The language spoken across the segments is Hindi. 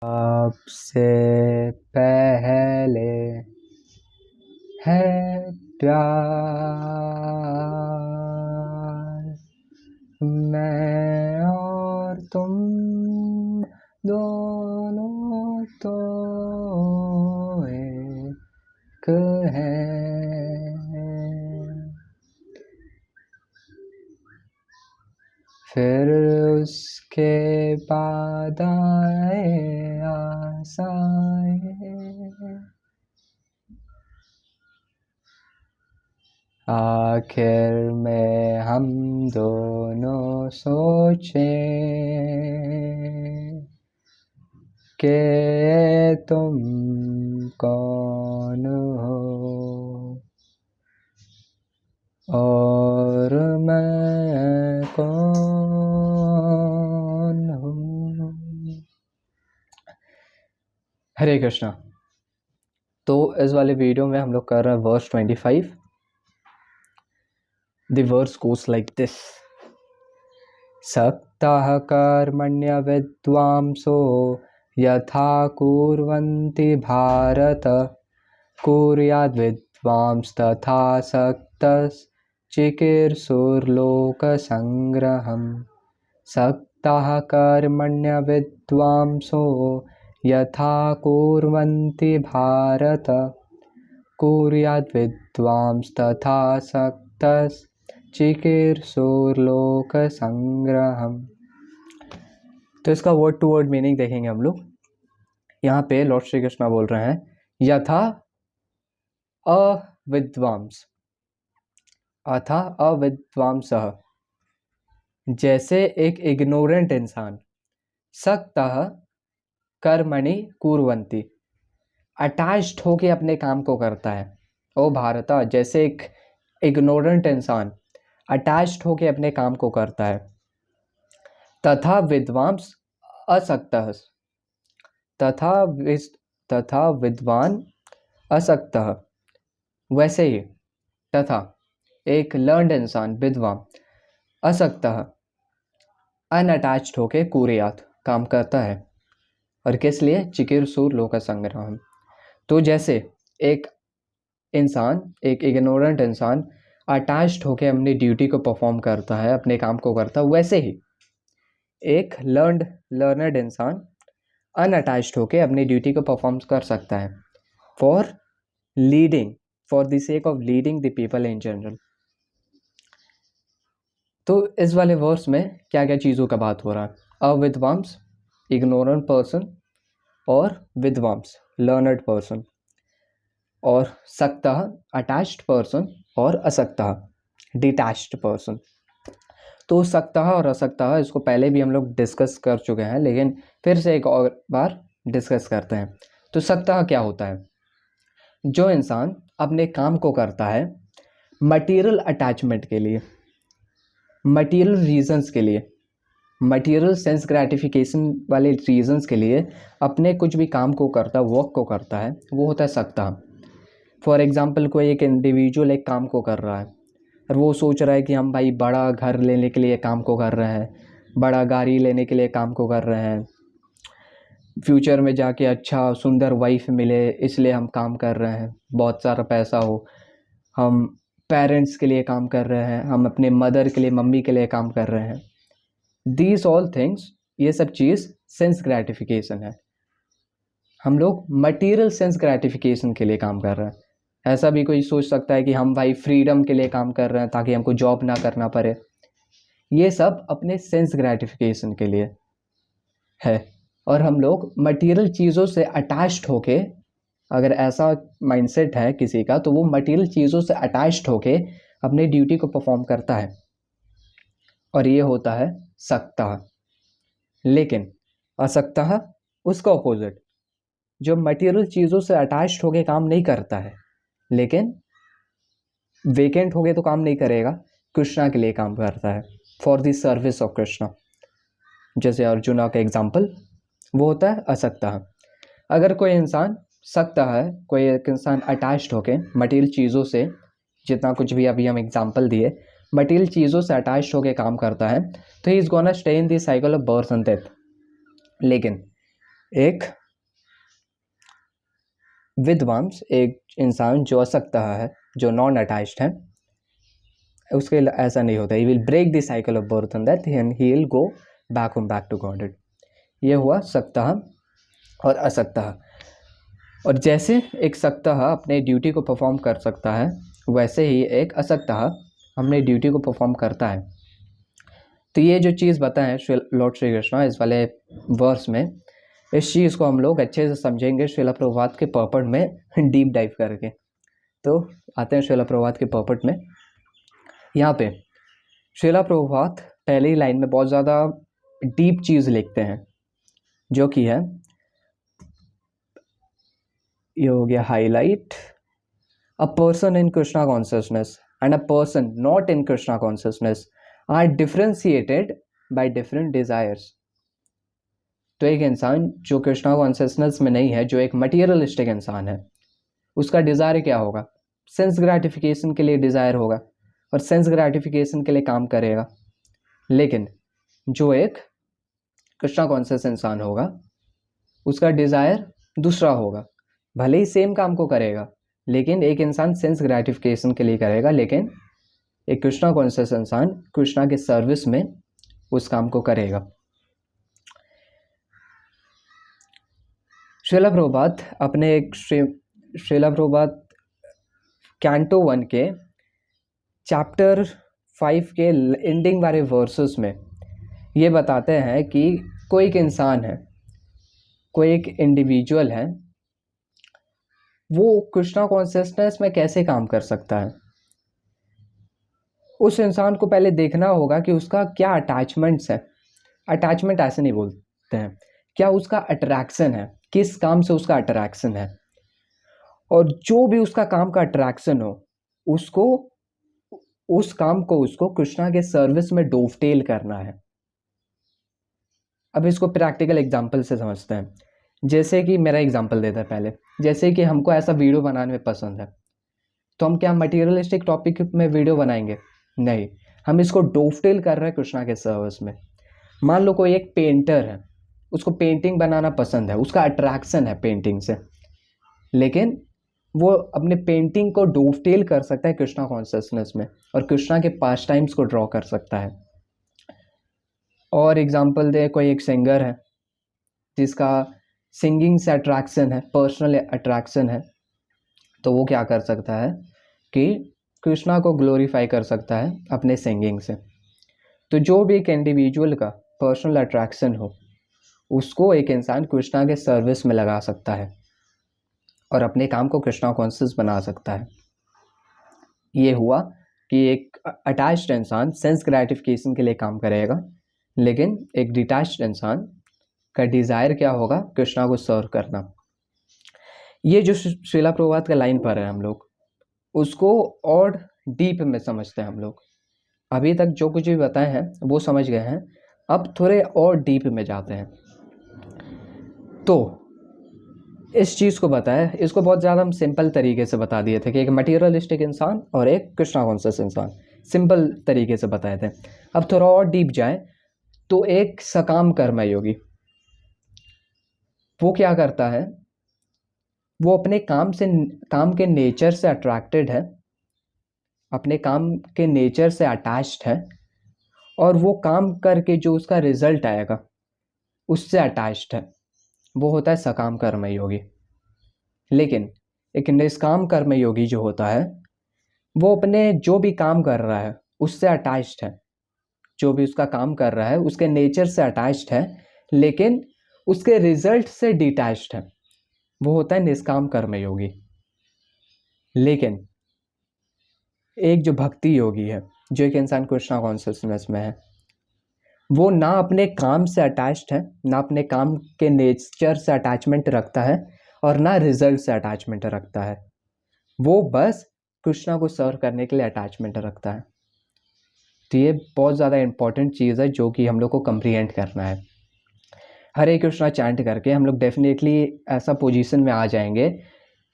आपसे पहले है प्यार, मैं और तुम दोनों तो एक हैं। फिर उसके बाद आए आसाएं, आखिर में हम दोनों सोचे कि तुम कौन हो और मैं कौन हूँ। हरे कृष्णा। तो इस वाले वीडियो में हम लोग कर रहे हैं verse 25। The verse goes like this. सक्तः कर्मण्य विद्वांसो यथा कुर्वन्ति भारत, कुर्याद् विद्वांस्तथा सक्तश्चिकीर्षुर्लोकसंग्रहम्। सक्तः कर्मण्य विद्वांसो यथा कुर्वन्ति भारत, कुर्याद् विद्वांस्तथा सक्तश्चिकीर्षुर्लोकसंग्रहम्। तो इसका वर्ड टू वर्ड मीनिंग देखेंगे हम लोग। यहाँ पे लॉर्ड श्री कृष्णा बोल रहे हैं यथा अविद्वांस, अथा अविद्वांसः, जैसे एक इग्नोरेंट इंसान, सक्तः कर्मणि कुर्वन्ति, अटैच्ड होके अपने काम को करता है। ओ भारता, जैसे एक इग्नोरेंट इंसान अटैच्ड होके अपने काम को करता है। तथा विद्वांस असक्तः, तथा विद्वान असक्तः, वैसे ही तथा एक लर्नड इंसान विद्वान असक्तः अनअटैच्ड होके कुर्यात काम करता है। और किस लिए? चिकीर्षुर लोक संग्रहम। तो जैसे एक इंसान, एक इग्नोरेंट इंसान अटैच्ड होके अपनी ड्यूटी को परफॉर्म करता है, अपने काम को करता है, वैसे ही एक लर्नड इंसान अनअटैच्ड होके अपनी ड्यूटी को परफॉर्म कर सकता है for the sake of leading the people in general. तो इस वाले वर्स में क्या क्या चीज़ों का बात हो रहा है? अविद्वांस इग्नोरेंट पर्सन, और विद्वांस लर्नड पर्सन, और सक्तः अटैच्ड पर्सन, और असक्तः डिटैच्ड पर्सन। तो सक्तः और असक्तः इसको पहले भी हम लोग डिस्कस कर चुके हैं, लेकिन फिर से एक और बार डिस्कस करते हैं। तो सक्तः क्या होता है? जो इंसान अपने काम को करता है मटेरियल अटैचमेंट के लिए, मटेरियल रीजंस के लिए, मटेरियल सेंस ग्रेटिफिकेशन वाले रीजंस के लिए अपने कुछ भी काम को करता है, वर्क को करता है, वो होता है सक्तः। फॉर एग्जाम्पल कोई एक इंडिविजुअल एक काम को कर रहा है और वो सोच रहा है कि हम भाई बड़ा घर लेने के लिए काम को कर रहे हैं, बड़ा गाड़ी लेने के लिए काम को कर रहे हैं, फ्यूचर में जाके अच्छा सुंदर वाइफ मिले इसलिए हम काम कर रहे हैं, बहुत सारा पैसा हो, हम पेरेंट्स के लिए काम कर रहे हैं, हम अपने मदर के लिए, मम्मी के लिए काम कर रहे हैं। दीज ऑल थिंग्स, ये सब चीज़ सेंस ग्रेटिफिकेशन है। हम लोग मटेरियल सेंस ग्रेटिफिकेशन के लिए काम कर रहे हैं। ऐसा भी कोई सोच सकता है कि हम भाई फ्रीडम के लिए काम कर रहे हैं ताकि हमको जॉब ना करना पड़े। ये सब अपने सेंस ग्रेटिफिकेशन के लिए है। और हम लोग मटेरियल चीज़ों से अटैच्ड होके, अगर ऐसा माइंडसेट है किसी का, तो वो मटेरियल चीज़ों से अटैच्ड होके अपनी ड्यूटी को परफॉर्म करता है, और ये होता है सक्तः। लेकिन असक्तः उसका ऑपोजिट, जो मटेरियल चीज़ों से अटैच्ड होके काम नहीं करता है, लेकिन वेकेंट हो गए तो काम नहीं करेगा, कृष्णा के लिए काम करता है, for the service of Krishna. जैसे अर्जुना का एग्जाम्पल, वो होता है असक्तः। अगर कोई इंसान सक्तः है, कोई एक इंसान अटैच्ड होके मटेरियल चीज़ों से, जितना कुछ भी अभी हम एग्जाम्पल दिए, मटेरियल चीज़ों से अटैच्ड होके काम करता है, तो he is gonna stay in the cycle of birth and death. लेकिन एक विद्वांस, एक इंसान जो असक्त है, जो नॉन अटैच्ड है, उसके ऐसा नहीं होता। He will break the cycle of birth and death and he will go back home, back to godhead. ये हुआ सक्तः और असक्तः। और जैसे एक सक्तः अपने ड्यूटी को परफॉर्म कर सकता है, वैसे ही एक असक्तः अपने ड्यूटी को परफॉर्म करता है। तो ये जो चीज़ बताएं लॉर्ड श्री कृष्ण इस वाले वर्स में, इस चीज़ को हम लोग अच्छे से समझेंगे श्रीला प्रभुपाद के पर्पट में डीप डाइव करके। तो आते हैं श्रीला प्रभुपाद के पर्पट में। यहाँ पे श्रीला प्रभुपाद पहली लाइन में बहुत ज़्यादा डीप चीज़ लिखते हैं, जो कि है, ये हो गया highlight, a person in Krishna consciousness and a person not in Krishna consciousness are differentiated by different desires. तो एक इंसान जो कृष्णा कॉन्शियसनेस में नहीं है, जो एक मटीरियलिस्टिक इंसान है, उसका डिज़ायर क्या होगा? सेंस ग्रेटिफिकेशन के लिए डिज़ायर होगा और सेंस ग्रेटिफिकेशन के लिए काम करेगा। लेकिन जो एक कृष्णा कॉन्शियस इंसान होगा, उसका डिज़ायर दूसरा होगा। भले ही सेम काम को करेगा, लेकिन एक इंसान सेंस ग्रेटिफिकेशन के लिए करेगा, लेकिन एक कृष्णा कॉन्शियस इंसान कृष्णा के सर्विस में उस काम को करेगा। श्रीला प्रभुपाद अपने एक श्रीला प्रभुपाद कैंटो 1 के चैप्टर 5 के एंडिंग वाले वर्सेस में ये बताते हैं कि कोई एक इंसान है, कोई एक इंडिविजुअल है, वो कृष्णा कॉन्शियसनेस में कैसे काम कर सकता है। उस इंसान को पहले देखना होगा कि उसका क्या अटैचमेंट्स है। अटैचमेंट ऐसे नहीं बोलते हैं, क्या उसका अट्रैक्शन है, किस काम से उसका अट्रैक्शन है। और जो भी उसका काम का अट्रैक्शन हो, उसको उस काम को उसको कृष्णा के सर्विस में डोवटेल करना है। अब इसको प्रैक्टिकल एग्जांपल से समझते हैं। जैसे कि मेरा एग्जांपल देता है पहले, जैसे कि हमको ऐसा वीडियो बनाने में पसंद है, तो हम क्या मटेरियलिस्टिक टॉपिक में वीडियो बनाएंगे? नहीं, हम इसको डोवटेल कर रहे हैं कृष्णा के सर्विस में। मान लो कोई एक पेंटर है, उसको पेंटिंग बनाना पसंद है, उसका अट्रैक्शन है पेंटिंग से, लेकिन वो अपने पेंटिंग को डोवटेल कर सकता है कृष्णा कॉन्शियसनेस में और कृष्णा के पास टाइम्स को ड्रॉ कर सकता है। और एग्जांपल दे, कोई एक सिंगर है जिसका सिंगिंग से अट्रैक्शन है, पर्सनल अट्रैक्शन है, तो वो क्या कर सकता है कि कृष्णा को ग्लोरीफाई कर सकता है अपने सिंगिंग से। तो जो भी एक इंडिविजुअल का पर्सनल अट्रैक्शन हो, उसको एक इंसान कृष्णा के सर्विस में लगा सकता है और अपने काम को कृष्णा कॉन्शियस बना सकता है। ये हुआ कि एक अटैच्ड इंसान सेंस ग्रेटिफिकेशन के लिए काम करेगा, लेकिन एक डिटैच्ड इंसान का डिज़ायर क्या होगा? कृष्णा को सर्व करना। ये जो श्रीला प्रभुपाद का लाइन पर है, हम लोग उसको और डीप में समझते हैं। हम लोग अभी तक जो कुछ भी बताए हैं वो समझ गए हैं, अब थोड़े और डीप में जाते हैं। तो इस चीज़ को बताया, इसको बहुत ज़्यादा हम सिंपल तरीके से बता दिए थे कि एक मटीरियलिस्टिक इंसान और एक कृष्णा कॉन्शियस इंसान, सिंपल तरीके से बताए थे। अब थोड़ा और डीप जाए तो एक सकाम कर्म योगी, वो क्या करता है? वो अपने काम के नेचर से अट्रैक्टेड है, अपने काम के नेचर से अटैच्ड है, और वो काम करके जो उसका रिजल्ट आएगा उससे अटैच्ड है। वो होता है सकाम कर्म योगी। लेकिन एक निष्काम कर्म योगी जो होता है, वो अपने जो भी काम कर रहा है उससे अटैच्ड है, जो भी उसका काम कर रहा है उसके नेचर से अटैच्ड है, लेकिन उसके रिजल्ट से डिटैच्ड है। वो होता है निष्काम कर्म योगी। लेकिन एक जो भक्ति योगी है, जो एक इंसान कृष्णा कॉन्शियसनेस में है, वो ना अपने काम से अटैच्ड है, ना अपने काम के नेचर से अटैचमेंट रखता है, और ना रिजल्ट से अटैचमेंट रखता है। वो बस कृष्णा को सर्व करने के लिए अटैचमेंट रखता है। तो ये बहुत ज़्यादा इंपॉर्टेंट चीज़ है जो कि हम लोग को कंप्रीहेंड करना है। हरे कृष्णा चैंट करके हम लोग डेफिनेटली ऐसा पोजीशन में आ जाएंगे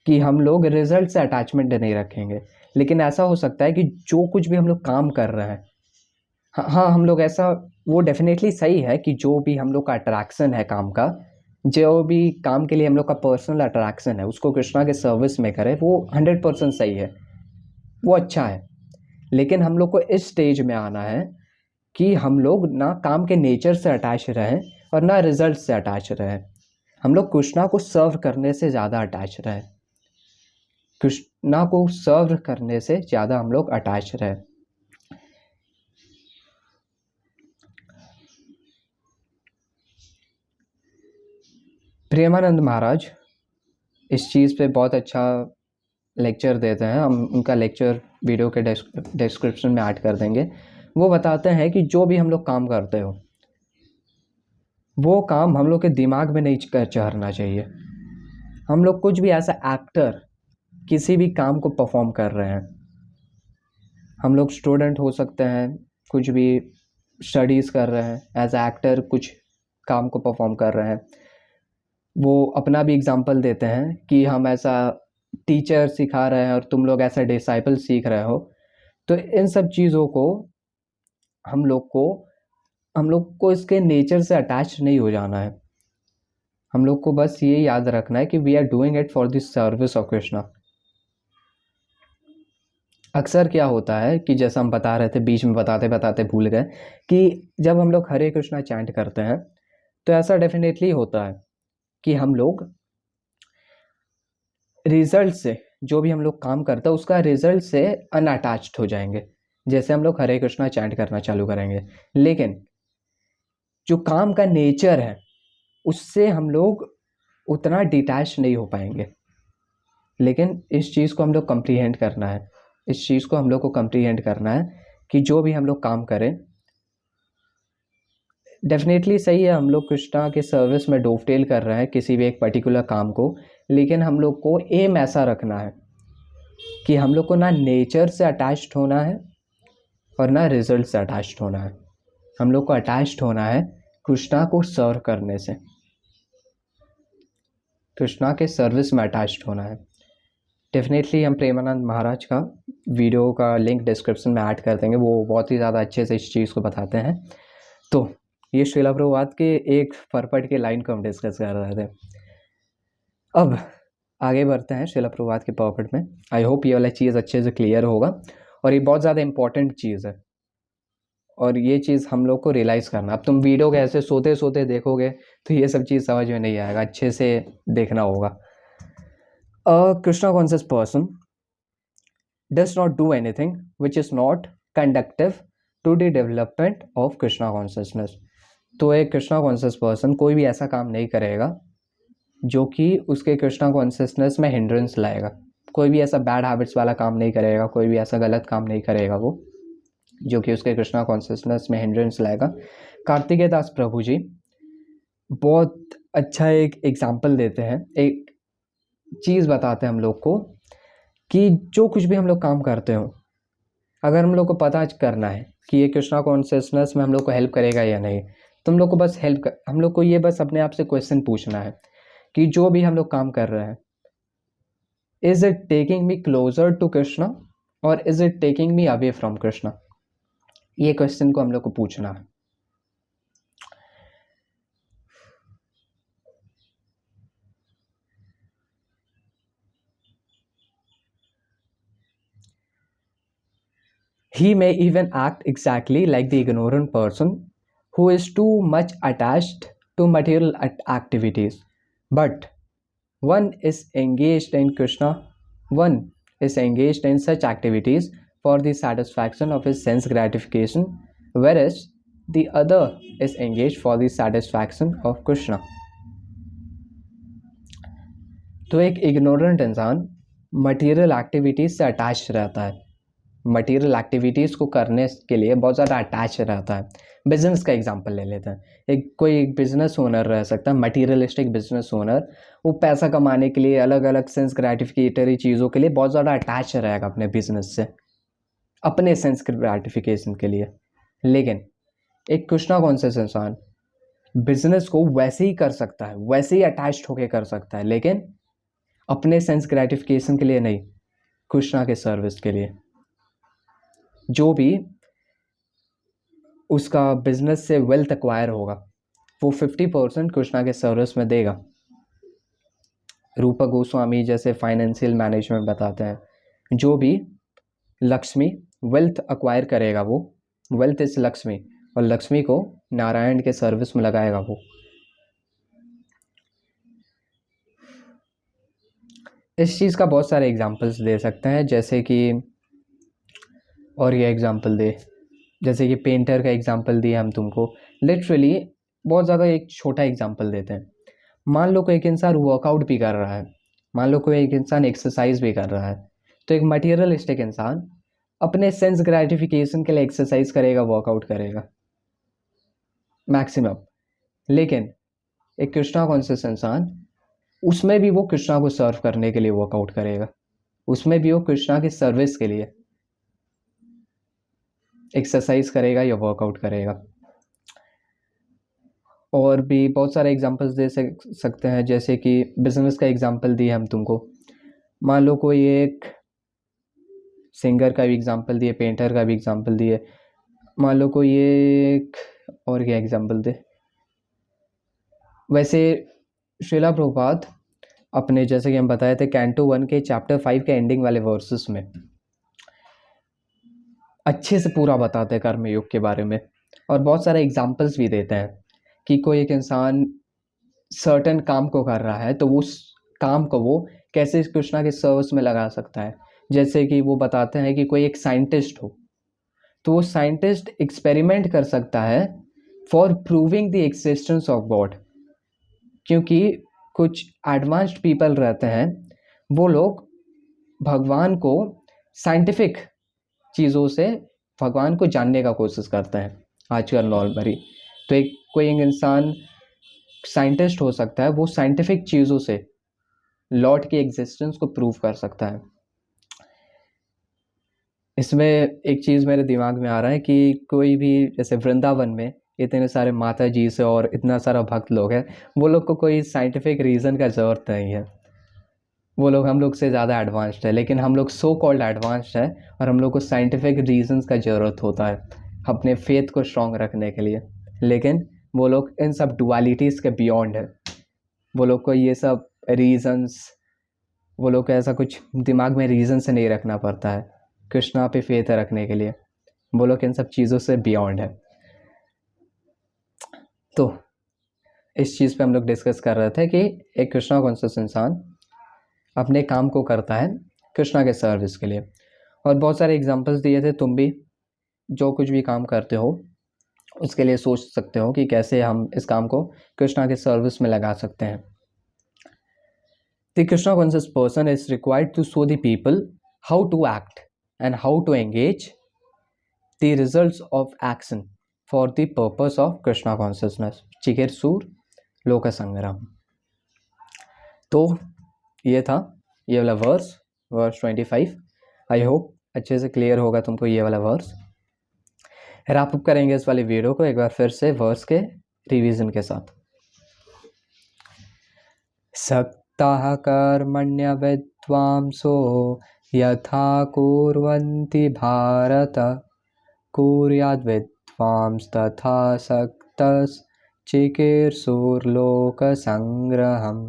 कि हम लोग रिजल्ट से अटैचमेंट नहीं रखेंगे। लेकिन ऐसा हो सकता है कि जो कुछ भी हम लोग काम कर रहे हैं, हाँ हम लोग ऐसा, वो डेफिनेटली सही है कि जो भी हम लोग का अट्रैक्शन है काम का, जो भी काम के लिए हम लोग का पर्सनल अट्रैक्शन है उसको कृष्णा के सर्विस में करें, वो 100% सही है, वो अच्छा है। लेकिन हम लोग को इस स्टेज में आना है कि हम लोग ना काम के नेचर से अटैच रहें और ना रिजल्ट से अटैच रहें। हम लोग कृष्णा को सर्व करने से ज़्यादा अटैच रहें, कृष्णा को सर्व करने से ज़्यादा हम लोग अटैच रहें। प्रेमानंद महाराज इस चीज़ पे बहुत अच्छा लेक्चर देते हैं, हम उनका लेक्चर वीडियो के डिस्क्रिप्शन में ऐड कर देंगे। वो बताते हैं कि जो भी हम लोग काम करते हो वो काम हम लोग के दिमाग में नहीं चढ़ना चाहिए। हम लोग कुछ भी ऐसा एक्टर किसी भी काम को परफॉर्म कर रहे हैं, हम लोग स्टूडेंट हो सकते हैं, कुछ भी स्टडीज़ कर रहे हैं, एज एक्टर कुछ काम को परफॉर्म कर रहे हैं। वो अपना भी एग्जांपल देते हैं कि हम ऐसा टीचर सिखा रहे हैं और तुम लोग ऐसा डिसाइपल सीख रहे हो। तो इन सब चीज़ों को हम लोग को इसके नेचर से अटैच नहीं हो जाना है। हम लोग को बस ये याद रखना है कि we are doing it for the service of Krishna. अक्सर क्या होता है कि जैसा हम बता रहे थे, बीच में बताते बताते भूल गए कि जब हम लोग हरे कृष्णा चैंट करते हैं तो ऐसा डेफिनेटली होता है कि हम लोग रिजल्ट से, जो भी हम लोग काम करते हैं उसका रिजल्ट से अनअटैच्ड हो जाएंगे। जैसे हम लोग हरे कृष्णा चैंट करना चालू करेंगे, लेकिन जो काम का नेचर है उससे हम लोग उतना डिटैच नहीं हो पाएंगे। लेकिन इस चीज़ को हम लोग कम्प्रीहेंड करना है, इस चीज़ को हम लोग को कम्प्रीहेंड करना है कि जो भी हम लोग काम करें, डेफिनेटली सही है हम लोग कृष्णा के सर्विस में डोवटेल कर रहे हैं किसी भी एक पर्टिकुलर काम को, लेकिन हम लोग को एम ऐसा रखना है कि हम लोग को ना नेचर से अटैच्ड होना है और ना रिजल्ट से अटैच्ड होना है। हम लोग को अटैच्ड होना है कृष्णा को सर्व करने से, कृष्णा के सर्विस में अटैच्ड होना है। डेफिनेटली हम प्रेमानंद महाराज का वीडियो का लिंक डिस्क्रिप्शन में ऐड कर देंगे, वो बहुत ही ज़्यादा अच्छे से इस चीज़ को बताते हैं। तो ये श्रीला प्रभुपाद के एक परपट के लाइन को हम डिस्कस कर रहे थे। अब आगे बढ़ते हैं श्रीला प्रभुपाद के परपट में। आई होप ये वाला चीज़ अच्छे से क्लियर होगा, और ये बहुत ज़्यादा इंपॉर्टेंट चीज़ है और ये चीज़ हम लोग को रियलाइज़ करना। अब तुम वीडियो को ऐसे सोते सोते देखोगे तो ये सब चीज़ समझ में नहीं आएगा, अच्छे से देखना होगा। A Krishna conscious person does not do anything which is not conductive to the development of Krishna consciousness. तो एक कृष्णा कॉन्शियस पर्सन कोई भी ऐसा काम नहीं करेगा जो कि उसके कृष्णा कॉन्शियसनेस में हिंड्रेंस लाएगा। कोई भी ऐसा बैड हैबिट्स वाला काम नहीं करेगा, कोई भी ऐसा गलत काम नहीं करेगा वो जो कि उसके कृष्णा कॉन्शियसनेस में हिंड्रेंस लाएगा। कार्तिकेय दास प्रभु जी बहुत अच्छा एक एग्जाम्पल देते हैं, एक चीज़ बताते हैं हम लोग को कि जो कुछ भी हम लोग काम करते हो, अगर हम लोग को पता करना है कि ये कृष्णा कॉन्शियसनेस में हम लोग को हेल्प करेगा या नहीं, तो हम लोग को बस हम लोग को ये बस अपने आप से क्वेश्चन पूछना है कि जो भी हम लोग काम कर रहे हैं, is it taking me closer to Krishna or is it taking me away from Krishna. ये क्वेश्चन को हम लोग को पूछना है। He may even act exactly like the ignorant person who is too much attached to material activities. But one is engaged in Krishna, one is engaged in such activities for the satisfaction of his sense gratification, whereas the other is engaged for the satisfaction of Krishna. तो एक इग्नोरेंट इंसान मटेरियल एक्टिविटीज से अटैच रहता है, मटेरियल एक्टिविटीज़ को करने के लिए बहुत ज़्यादा अटैच रहता है। बिजनेस का एग्जांपल ले लेते हैं, एक बिजनेस ओनर रह सकता है, मटेरियलिस्टिक बिजनेस ओनर। वो पैसा कमाने के लिए, अलग अलग सेंस ग्रेटिफिकेटरी चीज़ों के लिए बहुत ज़्यादा अटैच रहेगा अपने बिजनेस से, अपने सेंस ग्रेटिफिकेशन के लिए। लेकिन एक कृष्णा कॉन्शियस इंसान बिजनेस को वैसे ही कर सकता है, वैसे ही अटैच्ड होकर कर सकता है, लेकिन अपने सेंस ग्रेटिफिकेशन के लिए नहीं, कृष्णा के सर्विस के लिए। जो भी उसका बिजनेस से वेल्थ एक्वायर होगा, वो 50% कृष्णा के सर्विस में देगा। रूपा गोस्वामी जैसे फाइनेंशियल मैनेजमेंट बताते हैं, जो भी लक्ष्मी वेल्थ अक्वायर करेगा, वो वेल्थ इज लक्ष्मी, और लक्ष्मी को नारायण के सर्विस में लगाएगा वो। इस चीज़ का बहुत सारे एग्जांपल्स दे सकते हैं, जैसे कि, और ये एग्जांपल दे, जैसे कि पेंटर का एग्जांपल दिया हम तुमको। लिटरली बहुत ज़्यादा एक छोटा एग्जांपल देते हैं। मान लो कोई एक इंसान वर्कआउट भी कर रहा है, मान लो कोई एक इंसान एक्सरसाइज भी कर रहा है, तो एक मटेरियलिस्टिक इंसान अपने सेंस ग्रेटिफिकेशन के लिए एक्सरसाइज करेगा, वर्कआउट करेगा मैक्सिमम। लेकिन एक कृष्णा कॉन्शियस इंसान, उसमें भी वो कृष्णा को सर्व करने के लिए वर्कआउट करेगा, उसमें भी वो कृष्णा की सर्विस के लिए एक्सरसाइज करेगा या वर्कआउट करेगा। और भी बहुत सारे एग्जांपल्स दे सकते हैं, जैसे कि बिजनेस का एग्जांपल दिया हम तुमको। मान लो कोई एक सिंगर का भी एग्जांपल दिए, पेंटर का भी एग्जांपल दिए। मान लो कोई एक, और क्या एग्जांपल दे। वैसे श्रीला प्रभुपाद अपने, जैसे कि हम बताए थे, कैंटो 1 के चैप्टर 5 के एंडिंग वाले वर्सेस में अच्छे से पूरा बताते हैं कर्मयोग के बारे में, और बहुत सारे एग्जांपल्स भी देते हैं कि कोई एक इंसान सर्टेन काम को कर रहा है तो उस काम को वो कैसे कृष्णा के सर्विस में लगा सकता है। जैसे कि वो बताते हैं कि कोई एक साइंटिस्ट हो, तो वो साइंटिस्ट एक्सपेरिमेंट कर सकता है for proving the existence of God. क्योंकि कुछ एडवांस्ड पीपल रहते हैं, वो लोग भगवान को साइंटिफिक चीज़ों से भगवान को जानने का कोशिश करते हैं आजकल नॉर्मली। तो एक कोई एक इंसान साइंटिस्ट हो सकता है, वो साइंटिफिक चीज़ों से लॉर्ड की एग्जिस्टेंस को प्रूव कर सकता है। इसमें एक चीज़ मेरे दिमाग में आ रहा है कि कोई भी, जैसे वृंदावन में इतने सारे माता जी से और इतना सारा भक्त लोग हैं, वो लोग को कोई साइंटिफिक रीज़न का ज़रूरत नहीं है, वो लोग हम लोग से ज़्यादा एडवांस्ड है। लेकिन हम लोग सो कॉल्ड एडवांस्ड है, और हम लोग को साइंटिफिक रीजंस का ज़रूरत होता है अपने फेथ को स्ट्रॉन्ग रखने के लिए। लेकिन वो लोग इन सब डुअलिटीज़ के बियॉन्ड है, वो लोग को ये सब रीजंस, वो लोग को ऐसा कुछ दिमाग में रीज़न से नहीं रखना पड़ता है कृष्णा पे फेथ रखने के लिए, वो लोग इन सब चीज़ों से बियॉन्ड है। तो इस चीज़ पे हम लोग डिस्कस कर रहे थे कि एक कृष्णा कॉन्शियस इंसान अपने काम को करता है कृष्णा के सर्विस के लिए। और बहुत सारे एग्जांपल्स दिए थे, तुम भी जो कुछ भी काम करते हो उसके लिए सोच सकते हो कि कैसे हम इस काम को कृष्णा के सर्विस में लगा सकते हैं। The Krishna conscious person is required to show the people how to act and how to engage the results of action for the purpose of Krishna consciousness. चिकेर सूर लोक संग्राम। तो ये था ये वाला वर्स 25। आई होप अच्छे से क्लियर होगा तुमको ये वाला वर्स। रैप अप करेंगे इस वाले वीडियो को एक बार फिर से वर्स के रिवीजन के साथ। सक्ताः कर्मण्य विद्वांसो यथा कुर्वन्ति भारत कुर्याद् विद्वांस तथा सक्तस् चिकीर्षुर्लोकसंग्रहम्।